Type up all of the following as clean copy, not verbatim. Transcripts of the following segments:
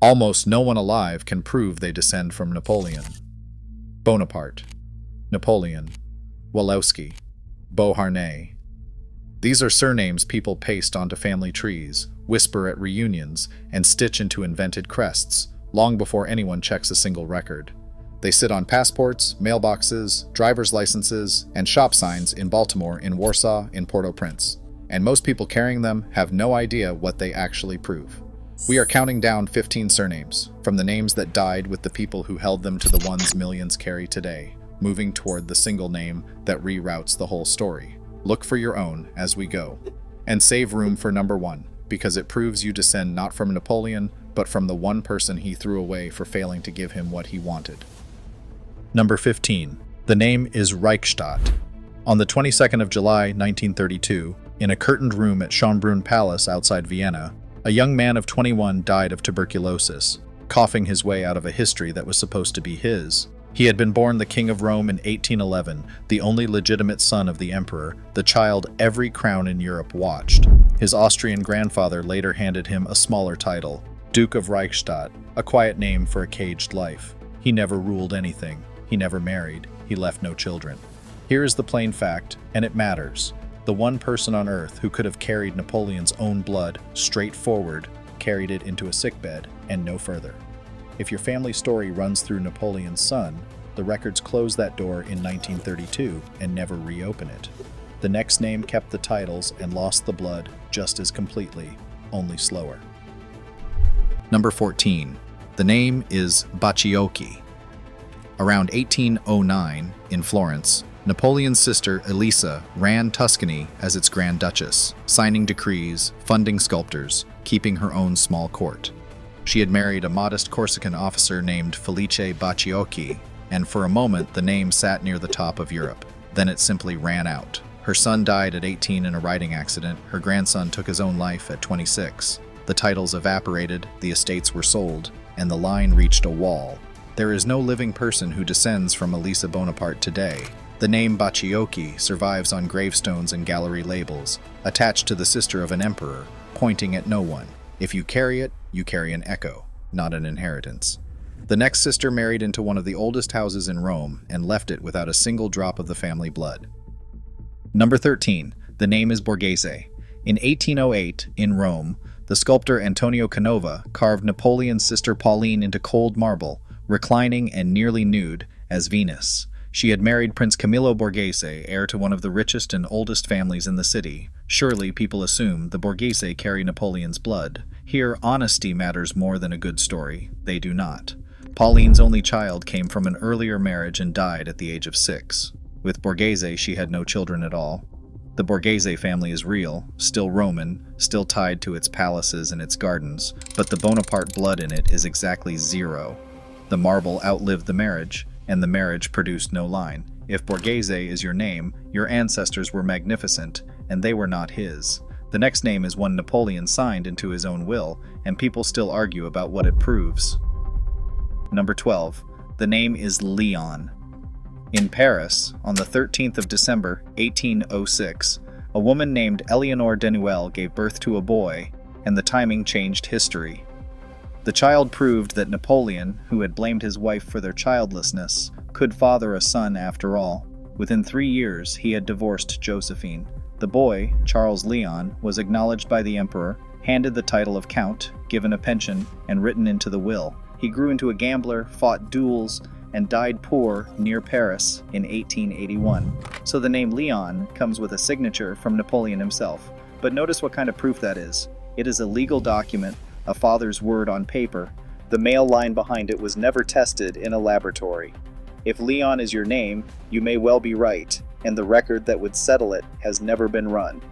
Almost no one alive can prove they descend from Napoleon. Bonaparte, Napoleon, Walewski, Beauharnais. These are surnames people paste onto family trees, whisper at reunions, and stitch into invented crests, long before anyone checks a single record. They sit on passports, mailboxes, driver's licenses, and shop signs in Baltimore, in Warsaw, in Port-au-Prince. And most people carrying them have no idea what they actually prove. We are counting down 15 surnames, from the names that died with the people who held them to the ones millions carry today, moving toward the single name that reroutes the whole story. Look for your own as we go. And save room for number 1, because it proves you descend not from Napoleon, but from the one person he threw away for failing to give him what he wanted. Number 15. The name is Reichstadt. On the 22nd of July, 1932, in a curtained room at Schönbrunn Palace outside Vienna, a young man of 21 died of tuberculosis, coughing his way out of a history that was supposed to be his. He had been born the King of Rome in 1811, the only legitimate son of the emperor, the child every crown in Europe watched. His Austrian grandfather later handed him a smaller title, Duke of Reichstadt, a quiet name for a caged life. He never ruled anything. He never married. He left no children. Here is the plain fact, and it matters. The one person on earth who could have carried Napoleon's own blood straight forward carried it into a sickbed and no further. If your family story runs through Napoleon's son, the records close that door in 1932 and never reopen it. The next name kept the titles and lost the blood just as completely, only slower. Number 14. The name is Bacciocchi. Around 1809, in Florence, Napoleon's sister Elisa ran Tuscany as its Grand Duchess, signing decrees, funding sculptors, keeping her own small court. She had married a modest Corsican officer named Felice Bacciocchi, and for a moment the name sat near the top of Europe. Then it simply ran out. Her son died at 18 in a riding accident, her grandson took his own life at 26. The titles evaporated, the estates were sold, and the line reached a wall. There is no living person who descends from Elisa Bonaparte today. The name Bacciocchi survives on gravestones and gallery labels, attached to the sister of an emperor, pointing at no one. If you carry it, you carry an echo, not an inheritance. The next sister married into one of the oldest houses in Rome and left it without a single drop of the family blood. Number 13. The name is Borghese. In 1808, in Rome, the sculptor Antonio Canova carved Napoleon's sister Pauline into cold marble, reclining and nearly nude, as Venus. She had married Prince Camillo Borghese, heir to one of the richest and oldest families in the city. Surely people assume the Borghese carry Napoleon's blood. Here, honesty matters more than a good story. They do not. Pauline's only child came from an earlier marriage and died at the age of 6. With Borghese, she had no children at all. The Borghese family is real, still Roman, still tied to its palaces and its gardens, but the Bonaparte blood in it is exactly 0. The marble outlived the marriage, and the marriage produced no line. If Borghese is your name, your ancestors were magnificent, and they were not his. The next name is one Napoleon signed into his own will, and people still argue about what it proves. Number 12. The name is Leon. In Paris, on the 13th of December, 1806, a woman named Eleanore Denuel gave birth to a boy, and the timing changed history. The child proved that Napoleon, who had blamed his wife for their childlessness, could father a son after all. Within 3 years, he had divorced Josephine. The boy, Charles Leon, was acknowledged by the emperor, handed the title of count, given a pension, and written into the will. He grew into a gambler, fought duels, and died poor near Paris in 1881. So the name Leon comes with a signature from Napoleon himself. But notice what kind of proof that is. It is a legal document, a father's word on paper. The male line behind it was never tested in a laboratory. If Leon is your name, you may well be right, and the record that would settle it has never been run.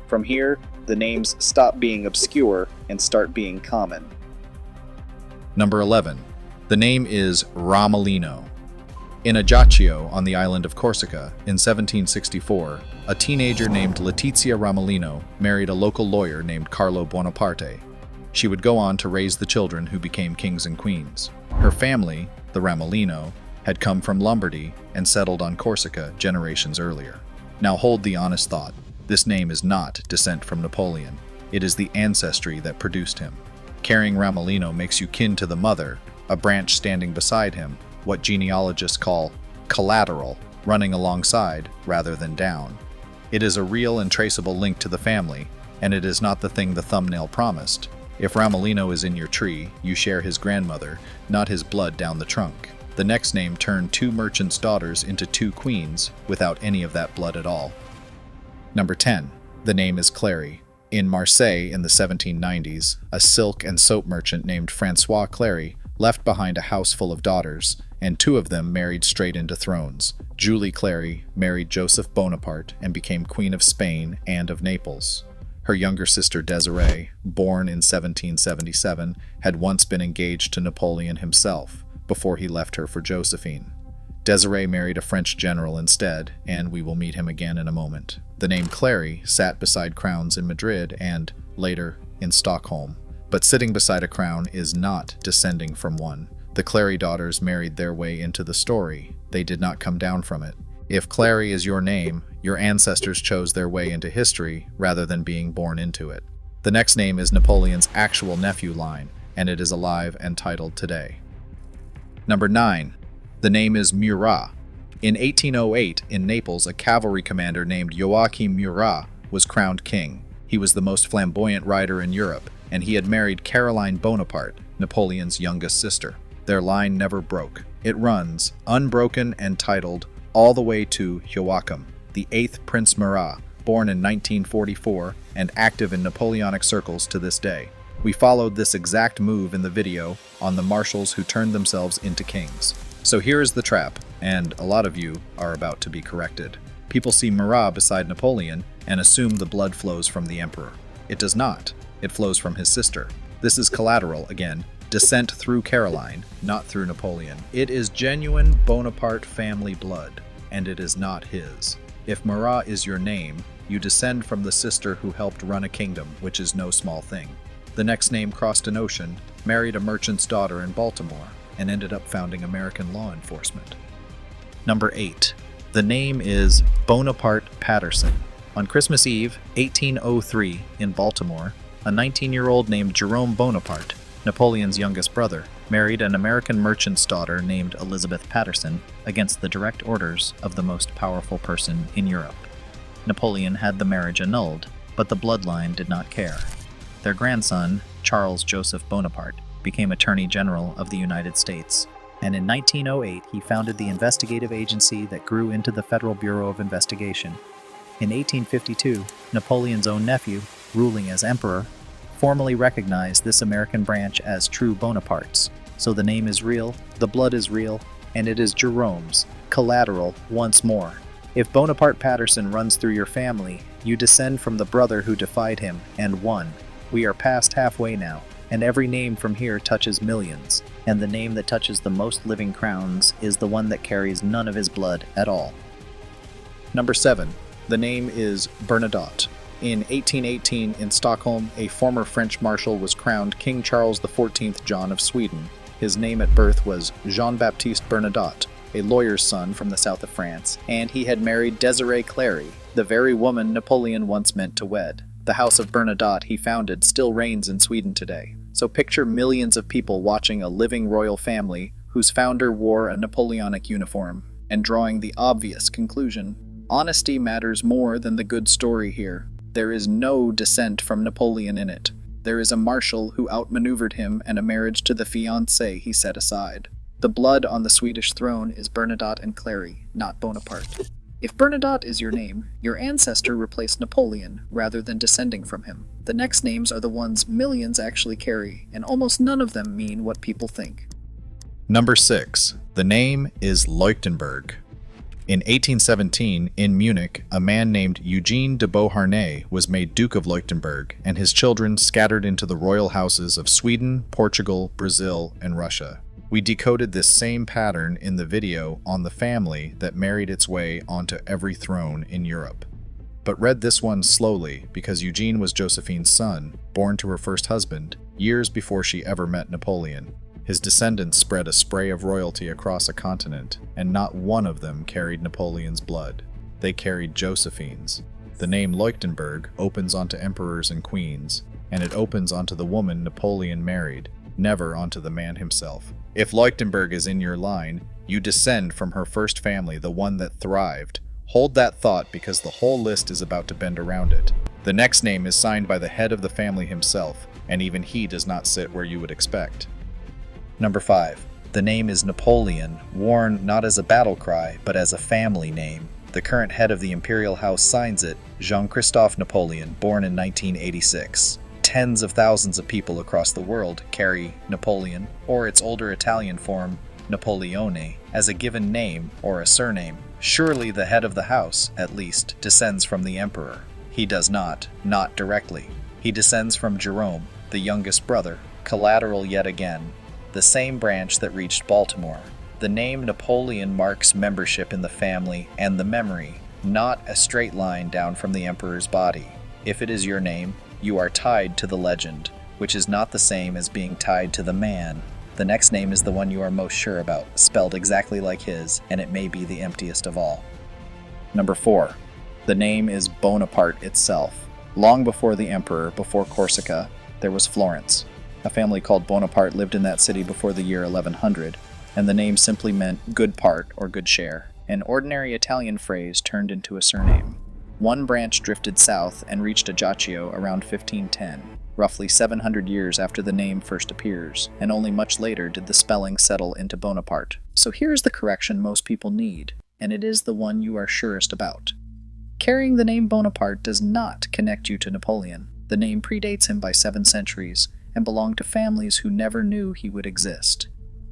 From here, the names stop being obscure and start being common. Number 11. The name is Ramolino. In Ajaccio on the island of Corsica in 1764, a teenager named Letizia Ramolino married a local lawyer named Carlo Buonaparte. She would go on to raise the children who became kings and queens. Her family, the Ramolino, had come from Lombardy and settled on Corsica generations earlier. Now hold the honest thought. This name is not descent from Napoleon. It is the ancestry that produced him. Carrying Ramolino makes you kin to the mother, a branch standing beside him, what genealogists call collateral, running alongside rather than down. It is a real and traceable link to the family, and it is not the thing the thumbnail promised. If Ramolino is in your tree, you share his grandmother, not his blood down the trunk. The next name turned 2 merchants' daughters into 2 queens without any of that blood at all. Number 10. The name is Clary. In Marseille in the 1790s, a silk and soap merchant named François Clary left behind a house full of daughters, and 2 of them married straight into thrones. Julie Clary married Joseph Bonaparte and became Queen of Spain and of Naples. Her younger sister Desiree, born in 1777, had once been engaged to Napoleon himself before he left her for Josephine. Desiree married a French general instead, and we will meet him again in a moment. The name Clary sat beside crowns in Madrid and, later, in Stockholm. But sitting beside a crown is not descending from one. The Clary daughters married their way into the story. They did not come down from it. If Clary is your name, your ancestors chose their way into history rather than being born into it. The next name is Napoleon's actual nephew line, and it is alive and titled today. Number 9. The name is Murat. In 1808, in Naples, a cavalry commander named Joachim Murat was crowned king. He was the most flamboyant rider in Europe, and he had married Caroline Bonaparte, Napoleon's youngest sister. Their line never broke. It runs, unbroken and titled, all the way to Joachim, the 8th Prince Murat, born in 1944 and active in Napoleonic circles to this day. We followed this exact move in the video on the marshals who turned themselves into kings. So here is the trap, and a lot of you are about to be corrected. People see Murat beside Napoleon and assume the blood flows from the emperor. It does not. It flows from his sister. This is collateral, again, descent through Caroline, not through Napoleon. It is genuine Bonaparte family blood, and it is not his. If Murat is your name, you descend from the sister who helped run a kingdom, which is no small thing. The next name crossed an ocean, married a merchant's daughter in Baltimore, and ended up founding American law enforcement. Number 8. The name is Bonaparte Patterson. On Christmas Eve, 1803, in Baltimore, a 19-year-old named Jerome Bonaparte, Napoleon's youngest brother, married an American merchant's daughter named Elizabeth Patterson against the direct orders of the most powerful person in Europe. Napoleon had the marriage annulled, but the bloodline did not care. Their grandson, Charles Joseph Bonaparte, became Attorney General of the United States, and in 1908 he founded the investigative agency that grew into the Federal Bureau of Investigation. In 1852, Napoleon's own nephew, ruling as emperor, formally recognized this American branch as true Bonapartes. So the name is real, the blood is real, and it is Jerome's, collateral once more. If Bonaparte Patterson runs through your family, you descend from the brother who defied him and won. We are past halfway now, and every name from here touches millions, and the name that touches the most living crowns is the one that carries none of his blood at all. Number 7. The name is Bernadotte. In 1818, in Stockholm, a former French marshal was crowned King Charles XIV John of Sweden. His name at birth was Jean-Baptiste Bernadotte, a lawyer's son from the south of France, and he had married Desiree Clary, the very woman Napoleon once meant to wed. The house of Bernadotte he founded still reigns in Sweden today. So picture millions of people watching a living royal family whose founder wore a Napoleonic uniform, and drawing the obvious conclusion: honesty matters more than the good story here. There is no descent from Napoleon in it. There is a marshal who outmaneuvered him and a marriage to the fiancée he set aside. The blood on the Swedish throne is Bernadotte and Clary, not Bonaparte. If Bernadotte is your name, your ancestor replaced Napoleon rather than descending from him. The next names are the ones millions actually carry, and almost none of them mean what people think. Number 6. The name is Leuchtenberg. In 1817, in Munich, a man named Eugene de Beauharnais was made Duke of Leuchtenberg, and his children scattered into the royal houses of Sweden, Portugal, Brazil, and Russia. We decoded this same pattern in the video on the family that married its way onto every throne in Europe. But read this one slowly because Eugene was Josephine's son, born to her first husband, years before she ever met Napoleon. His descendants spread a spray of royalty across a continent, and not one of them carried Napoleon's blood. They carried Josephine's. The name Leuchtenberg opens onto emperors and queens, and it opens onto the woman Napoleon married, never onto the man himself. If Leuchtenberg is in your line, you descend from her first family, the one that thrived. Hold that thought because the whole list is about to bend around it. The next name is signed by the head of the family himself, and even he does not sit where you would expect. Number 5. The name is Napoleon, worn not as a battle cry, but as a family name. The current head of the imperial house signs it, Jean-Christophe Napoleon, born in 1986. Tens of thousands of people across the world carry Napoleon, or its older Italian form, Napoleone, as a given name or a surname. Surely the head of the house, at least, descends from the emperor. He does not directly. He descends from Jerome, the youngest brother, collateral yet again, the same branch that reached Baltimore. The name Napoleon marks membership in the family and the memory, not a straight line down from the emperor's body. If it is your name, you are tied to the legend, which is not the same as being tied to the man. The next name is the one you are most sure about, spelled exactly like his, and it may be the emptiest of all. Number 4. The name is Bonaparte itself. Long before the emperor, before Corsica, there was Florence. A family called Bonaparte lived in that city before the year 1100, and the name simply meant good part or good share, an ordinary Italian phrase turned into a surname. One branch drifted south and reached Ajaccio around 1510, roughly 700 years after the name first appears, and only much later did the spelling settle into Bonaparte. So here's the correction most people need, and it is the one you are surest about. Carrying the name Bonaparte does not connect you to Napoleon. The name predates him by 7 centuries, and belonged to families who never knew he would exist.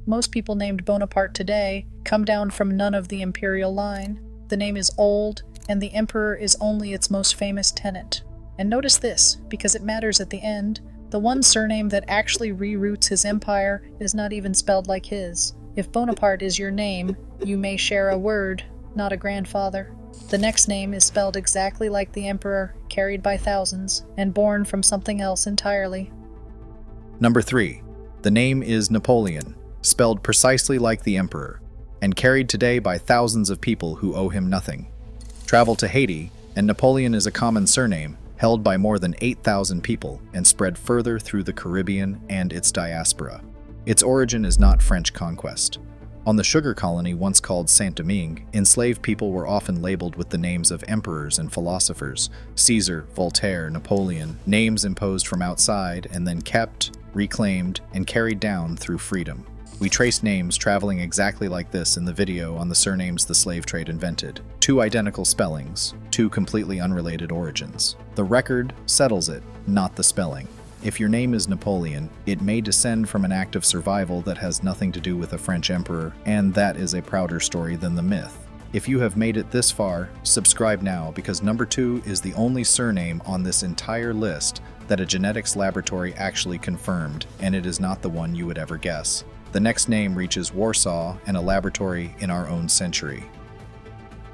Most people named Bonaparte today come down from none of the imperial line. The name is old, and the emperor is only its most famous tenant. And notice this, because it matters at the end, the one surname that actually reroutes his empire is not even spelled like his. If Bonaparte is your name, you may share a word, not a grandfather. The next name is spelled exactly like the emperor, carried by thousands, and born from something else entirely. Number 3. The name is Napoleon, spelled precisely like the emperor, and carried today by thousands of people who owe him nothing. Travel to Haiti, and Napoleon is a common surname, held by more than 8,000 people and spread further through the Caribbean and its diaspora. Its origin is not French conquest. On the sugar colony once called Saint-Domingue, enslaved people were often labeled with the names of emperors and philosophers, Caesar, Voltaire, Napoleon, names imposed from outside and then kept, reclaimed, and carried down through freedom. We trace names traveling exactly like this in the video on the surnames the slave trade invented. 2 identical spellings, 2 completely unrelated origins. The record settles it, not the spelling. If your name is Napoleon, it may descend from an act of survival that has nothing to do with a French emperor, and that is a prouder story than the myth. If you have made it this far, subscribe now because number 2 is the only surname on this entire list that a genetics laboratory actually confirmed, and it is not the one you would ever guess. The next name reaches Warsaw and a laboratory in our own century.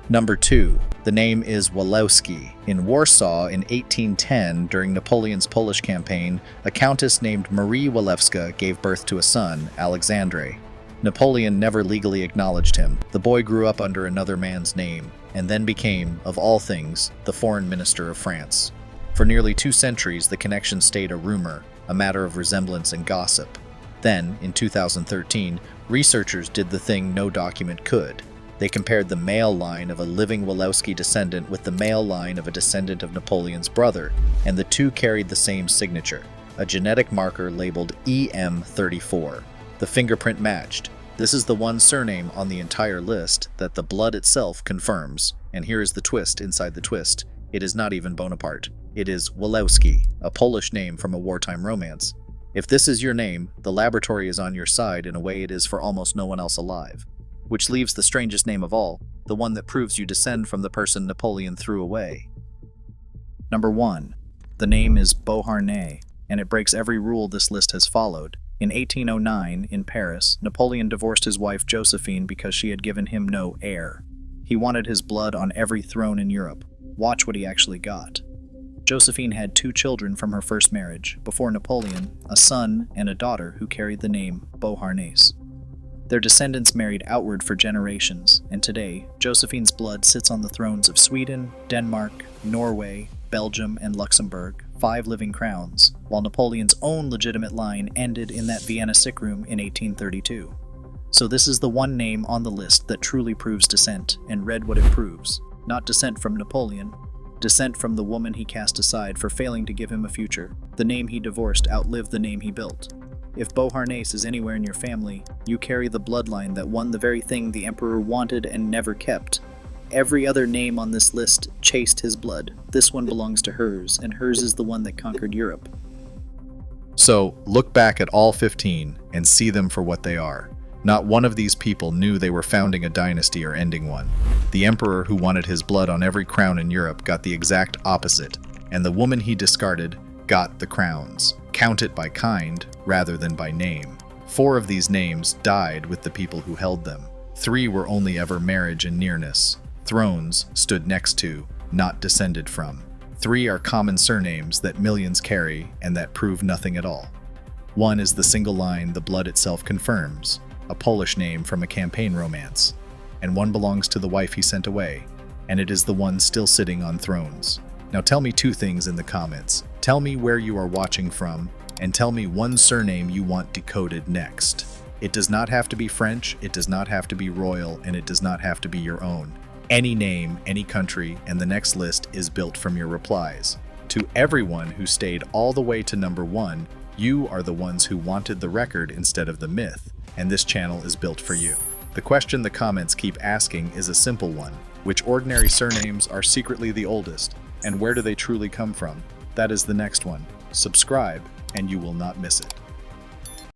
Number 2. The name is Walewski. In Warsaw in 1810, during Napoleon's Polish campaign, a countess named Marie Walewska gave birth to a son, Alexandre. Napoleon never legally acknowledged him. The boy grew up under another man's name, and then became, of all things, the foreign minister of France. For nearly 2 centuries, the connection stayed a rumor, a matter of resemblance and gossip. Then, in 2013, researchers did the thing no document could. They compared the male line of a living Walewski descendant with the male line of a descendant of Napoleon's brother, and the 2 carried the same signature, a genetic marker labeled EM34. The fingerprint matched. This is the one surname on the entire list that the blood itself confirms. And here is the twist inside the twist. It is not even Bonaparte. It is Walewski, a Polish name from a wartime romance. If this is your name, the laboratory is on your side in a way it is for almost no one else alive. Which leaves the strangest name of all, the one that proves you descend from the person Napoleon threw away. Number 1. The name is Beauharnais, and it breaks every rule this list has followed. In 1809, in Paris, Napoleon divorced his wife Josephine because she had given him no heir. He wanted his blood on every throne in Europe. Watch what he actually got. Josephine had 2 children from her first marriage, before Napoleon, a son and a daughter who carried the name Beauharnais. Their descendants married outward for generations, and today, Josephine's blood sits on the thrones of Sweden, Denmark, Norway, Belgium, and Luxembourg, 5 living crowns, while Napoleon's own legitimate line ended in that Vienna sick room in 1832. So this is the one name on the list that truly proves descent, and read what it proves. Not descent from Napoleon, descent from the woman he cast aside for failing to give him a future. The name he divorced outlived the name he built. If Beauharnais is anywhere in your family, you carry the bloodline that won the very thing the emperor wanted and never kept. Every other name on this list chased his blood. This one belongs to hers, and hers is the one that conquered Europe. So, look back at all 15 and see them for what they are. Not one of these people knew they were founding a dynasty or ending one. The emperor who wanted his blood on every crown in Europe got the exact opposite, and the woman he discarded got the crowns. Count it by kind rather than by name. 4 of these names died with the people who held them. 3 were only ever marriage and nearness. Thrones stood next to, not descended from. 3 are common surnames that millions carry and that prove nothing at all. 1 is the single line the blood itself confirms, a Polish name from a campaign romance. And 1 belongs to the wife he sent away, and it is the one still sitting on thrones. Now tell me 2 things in the comments. Tell me where you are watching from, and tell me 1 surname you want decoded next. It does not have to be French, it does not have to be royal, and it does not have to be your own. Any name, any country, and the next list is built from your replies. To everyone who stayed all the way to number 1, you are the ones who wanted the record instead of the myth, and this channel is built for you. The question the comments keep asking is a simple one. Which ordinary surnames are secretly the oldest, and where do they truly come from? That is the next one. Subscribe, and you will not miss it.